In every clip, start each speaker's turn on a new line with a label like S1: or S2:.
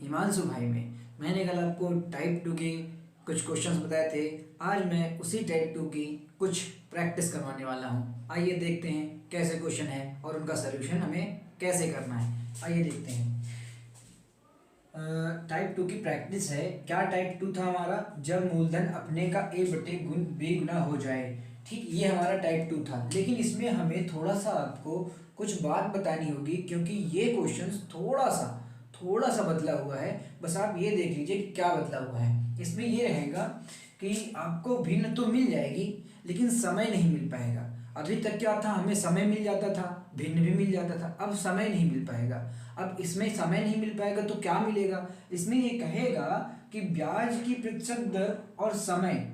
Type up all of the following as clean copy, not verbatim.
S1: हिमांशु भाई में। मैंने कल आपको टाइप 2 के कुछ क्वेश्चंस बताए थे। आज मैं उसी टाइप 2 की कुछ प्रैक्टिस करवाने वाला हूँ। आइए देखते हैं कैसे क्वेश्चन है और उनका सलूशन हमें कैसे करना है। आइए देखते हैं। टाइप 2 की प्रैक्टिस है। क्या टाइप 2 था हमारा? जब मूलधन अपने का a बटे गुण b गुना हो जाए। ठीक, ये हमारा टाइप 2 था। लेकिन इसमें हमें थोड़ा सा आपको कुछ बात बतानी होगी, क्योंकि ये क्वेश्चन थोड़ा सा बदला हुआ है। बस आप ये देख लीजिए कि क्या बदला हुआ है। इसमें ये रहेगा कि आपको भिन्न तो मिल जाएगी लेकिन समय नहीं मिल पाएगा। अभी तक क्या था, हमें समय मिल जाता था, भिन्न भी मिल जाता था। अब समय नहीं मिल पाएगा। अब इसमें समय नहीं मिल पाएगा तो क्या मिलेगा? इसमें ये कहेगा कि ब्याज की प्रतिशत दर और समय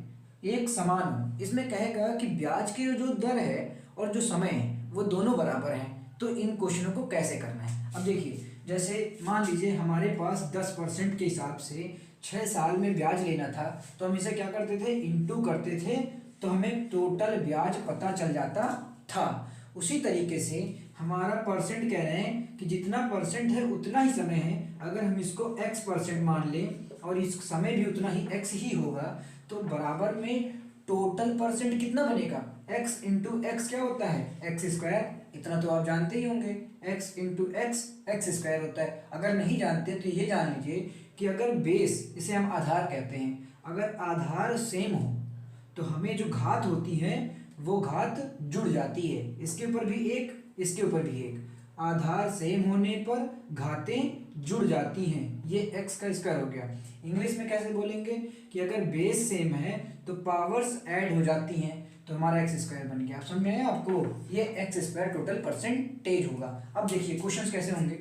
S1: एक समान हो। इसमें कहेगा कि ब्याज की जो दर है और जो समय है वो दोनों बराबर हैं। तो इन क्वेश्चनों को कैसे करना है? अब देखिए, जैसे मान लीजिए हमारे पास 10% के हिसाब से 6 साल में ब्याज लेना था, तो हम इसे क्या करते थे, इंटू करते थे, तो हमें टोटल ब्याज पता चल जाता था। उसी तरीके से हमारा परसेंट कह रहे हैं कि जितना परसेंट है उतना ही समय है। अगर हम इसको x% मान लें और इस समय भी उतना ही x ही होगा, तो बराबर में टोटल परसेंट कितना बनेगा? x इंटू एक्स क्या होता है? X square. इतना तो आप जानते ही होंगे, x into x x square होता है। अगर नहीं जानते तो ये जान लीजिए कि अगर बेस, इसे हम आधार कहते हैं, अगर आधार सेम हो तो हमें जो घात होती है वो घात जुड़ जाती है। इसके ऊपर भी एक, इसके ऊपर भी एक। आधार सेम होने पर घातें जुड़ जाती हैं। ये x का स्क्वायर हो गया। इंग्लिश में कैसे बोलेंगे कि अगर बेस सेम है तो पावर्स ऐड हो जाती हैं, तो हमारा एक्स स्क्वायर बन गया। आप समझ में आया आपको? ये एक्स स्क्वायर टोटल परसेंटेज होगा। अब देखिए क्वेश्चंस कैसे होंगे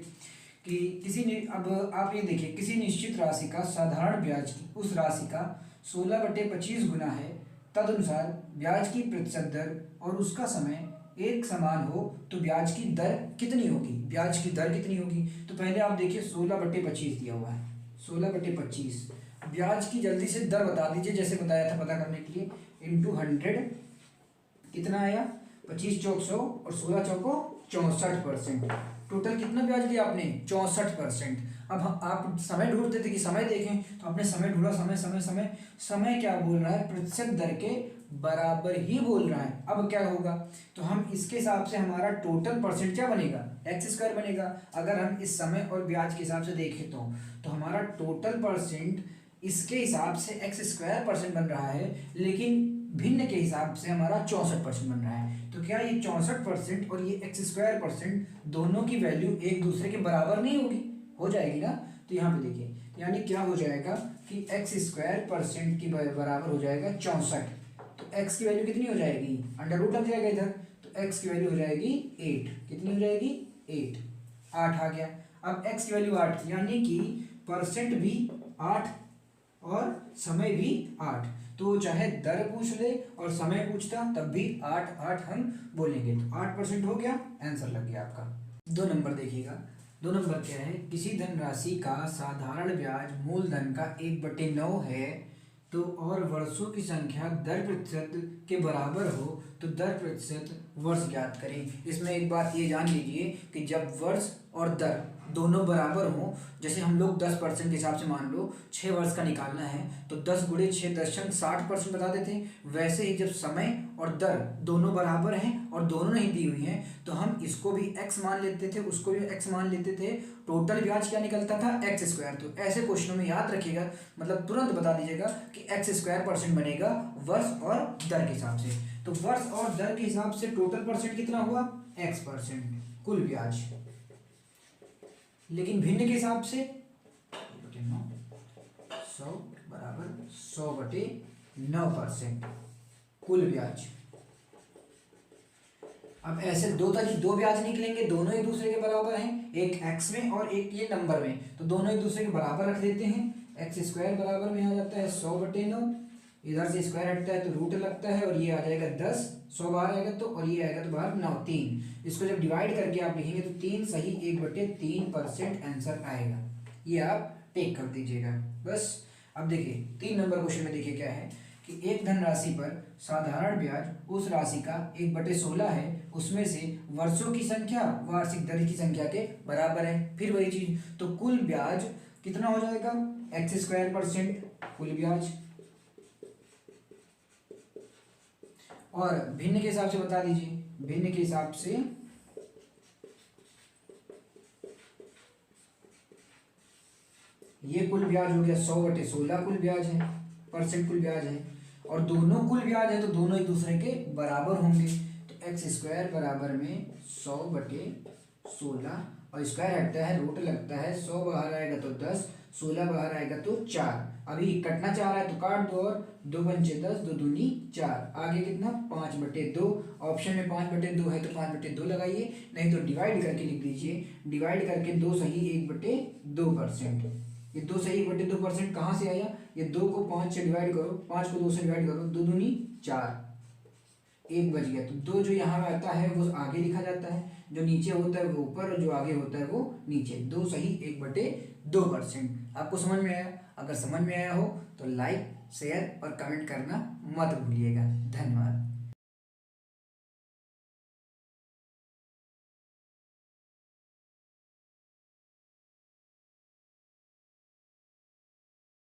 S1: कि अब आप ये देखिए, किसी निश्चित राशि का साधारण ब्याज की उस राशि का 16/25 गुना है, तदनुसार ब्याज की प्रतिशत दर और उसका समय एक समान हो तो ब्याज की दर कितनी होगी? ब्याज की दर कितनी होगी? तो पहले आप देखिए 16/25 दिया हुआ है। 16/25 ब्याज की जल्दी से दर बता दीजिए, जैसे बताया था पता करने के लिए। इंटू 100 कितना आया? 25 चौक 100 और 16 चौको 64%। टोटल कितना ब्याज लिया आपने? 64%। अब आप समय ढूंढते थे कि समय देखें, तो आपने समय ढूंढा। समय क्या बोल रहा है? प्रतिशत दर के बराबर ही बोल रहा है। अब क्या होगा, तो हम इसके हिसाब से हमारा टोटल परसेंट क्या बनेगा? एक्स स्क्वायर बनेगा। अगर हम इस समय और ब्याज के हिसाब से देखें तो हमारा टोटल परसेंट इसके हिसाब से एक्स स्क्वायर परसेंट बन रहा है, लेकिन भिन्न के हिसाब से हमारा 64% बन रहा है। तो क्या ये 64% और ये एक्स स्क्वायर परसेंट दोनों की वैल्यू एक दूसरे के बराबर नहीं होगी? हो जाएगी ना। तो यहाँ पे देखिए, यानी क्या हो जाएगा कि एक्स स्क्वायर परसेंट की बराबर हो जाएगा 64। तो एक्स की वैल्यू कितनी हो जाएगी? अंडर रूट लग जाएगा इधर, तो एक्स की वैल्यू हो जाएगी 8। कितनी हो जाएगी? 8 आ गया। अब एक्स की वैल्यू 8, यानी कि परसेंट भी 8 और समय भी 8। तो चाहे दर पूछ ले और समय पूछता तब भी 8 हम बोलेंगे। तो 8% हो गया, आंसर लग गया आपका। 2 नंबर देखिएगा। 2 नंबर क्या है? किसी धनराशि का साधारण ब्याज मूलधन का 1/9 है तो और वर्षों की संख्या दर प्रतिशत के बराबर हो तो दर प्रतिशत वर्ष ज्ञात करें। इसमें एक बात ये जान लीजिए कि जब वर्ष और दर दोनों बराबर हों, जैसे हम लोग 10% के हिसाब से मान लो 6 वर्ष का निकालना है तो 10 गुणे 6 60% बता देते हैं। वैसे ही जब समय और दर दोनों बराबर हैं और दोनों नहीं दी हुई हैं तो हम इसको भी x मान लेते थे, उसको भी x मान लेते थे। टोटल ब्याज क्या निकलता था? X square. तो ऐसे क्वेश्चनों में याद रखिएगा, मतलब तुरंत बता दीजिएगा कि एक्स स्क्वायर परसेंट बनेगा वर्ष और दर के हिसाब से। तो वर्ष और दर के हिसाब से टोटल परसेंट कितना हुआ? x%, कुल ब्याज। लेकिन भिन्न के हिसाब से 100 बराबर 100/9% कुल ब्याज। अब ऐसे दो ब्याज निकलेंगे, दोनों एक दूसरे के बराबर हैं, एक एक्स में और एक ये नंबर में, तो दोनों एक दूसरे के बराबर रख देते हैं। एक्स स्क्वायर बराबर में आ जाता है 100/9, इधर से स्क्वायर हटता है तो रूट लगता है और ये आ जाएगा 10, 100 बाहर आएगा तो, और ये आएगा तो बाहर 9, 3। इसको जब डिवाइड करके आप लिखेंगे तो 3 सही 1/3% आंसर आएगा। ये आप टेक कर दीजिएगा बस। अब देखिए 3 नंबर क्वेश्चन में देखिए क्या है कि एक धनराशि पर साधारण ब्याज उस राशि का 1/16 है, उसमें से वर्षों की संख्या वार्षिक दर की संख्या के बराबर है। फिर वही चीज, तो कुल ब्याज कितना हो जाएगा, x² कुल ब्याज। और भिन्न के हिसाब से बता दीजिए, भिन्न के हिसाब से ये कुल ब्याज हो गया 100/16 कुल ब्याज है, परसेंट कुल ब्याज है, और दोनों कुल ब्याज है तो दोनों एक दूसरे के बराबर होंगे। तो x² बराबर में 100/16, और स्क्वायर हटता है रूट लगता है, 100 बाहर आएगा तो 10, 16 बाहर आएगा तो 4। अभी कटना चाह रहा है तो काट दो, और 2 पंचे 10, 2 दूनी 4, आगे कितना 5/2। ऑप्शन में 5/2 है तो 5/2 लगाइए, नहीं तो डिवाइड करके लिख दीजिए, डिवाइड करके 2 सही 1/2%। ये 2 सही 1/2% कहाँ से आया, ये 2 को 5 से डिवाइड करो, 5 को 2 से डिवाइड करो, 2 दूनी 4, 1 बच गया। तो 2 जो यहाँ आता है वो आगे लिखा जाता है, जो नीचे होता है वो ऊपर, और जो आगे होता है वो नीचे। 2 सही 1/2%। आपको समझ में आया? अगर समझ में आया हो तो लाइक, शेयर और कमेंट करना मत भूलिएगा। धन्यवाद।